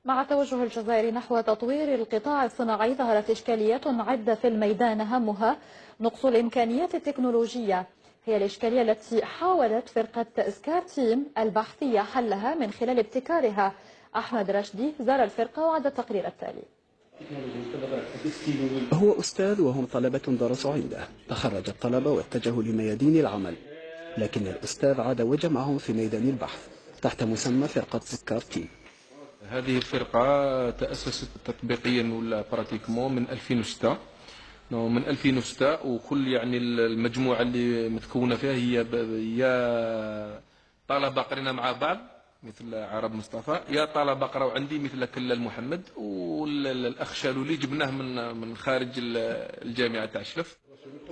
مع توجه الجزائر نحو تطوير القطاع الصناعي ظهرت إشكاليات عدة في الميدان، أهمها نقص الإمكانيات التكنولوجية. هي الإشكالية التي حاولت فرقة سكار تيم البحثية حلها من خلال ابتكارها. أحمد رشدي زار الفرقة وعد التقرير التالي. هو أستاذ وهم طلبة درسوا عنده. تخرج الطلبة واتجهوا لميادين العمل، لكن الأستاذ عاد وجمعهم في ميدان البحث تحت مسمى فرقة سكار تيم. هذه الفرقة تأسست تطبيقيا ولا براتيكمون من 2006. من 2006 وكل يعني المجموعة اللي متكونة فيها هي طلبة قرينا مع بعض مثل عرب مصطفى، يا طلبة قراو عندي مثل كلال محمد، والأخ شالولي جبناه من خارج الجامعة تاع شلف.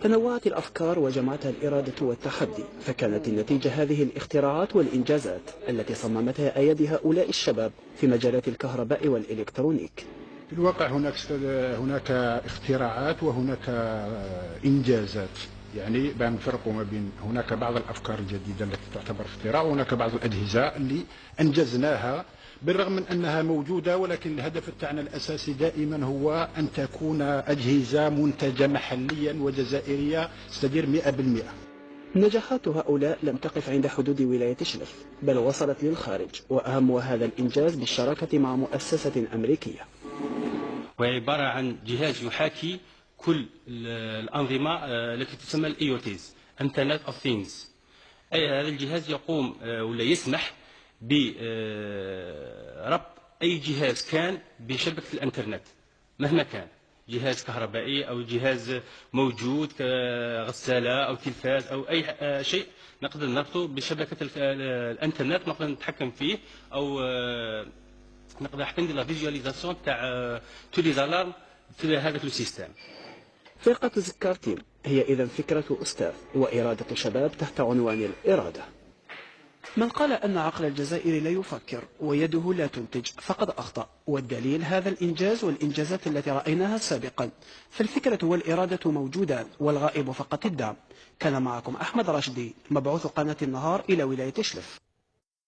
تنوعت الأفكار وجمعتها الإرادة والتحدي، فكانت النتيجة هذه الاختراعات والإنجازات التي صممتها أيدي هؤلاء الشباب في مجالات الكهرباء والإلكترونيك. في الواقع هناك اختراعات وهناك إنجازات، يعني بنفرقوا ما بين هناك بعض الأفكار الجديدة التي تعتبر اختراع، وهناك بعض الأجهزة اللي أنجزناها بالرغم من أنها موجودة، ولكن الهدف تاعنا الأساسي دائما هو أن تكون أجهزة منتجة محليا وجزائرية تدير 100%. نجاحات هؤلاء لم تقف عند حدود ولاية شلف، بل وصلت للخارج، وأهم هذا الإنجاز بالشراكة مع مؤسسة أمريكية. وعبارة عن جهاز يحاكي كل الأنظمة التي تسمى الإيوتيز Internet of Things. هذا الجهاز يقوم ولا يسمح بربط أي جهاز كان بشبكة الإنترنت مهما كان، جهاز كهربائي أو جهاز موجود كغسالة أو تلفاز أو أي شيء نقدر نربطه بشبكة الإنترنت، نقدر نتحكم فيه أو نقدر حتى ندير لا فيجواليزاسيون تاع تو لي زالارم في هذاك لو سيستيم. فرقة سكار تيم هي إذن فكرة أستاذ وإرادة شباب تحت عنوان الإرادة. من قال أن عقل الجزائري لا يفكر ويده لا تنتج فقد أخطأ، والدليل هذا الإنجاز والإنجازات التي رأيناها سابقا. فالفكرة والإرادة موجودان، والغائب فقط الدعم. كان معكم أحمد راشدي، مبعوث قناة النهار إلى ولاية شلف.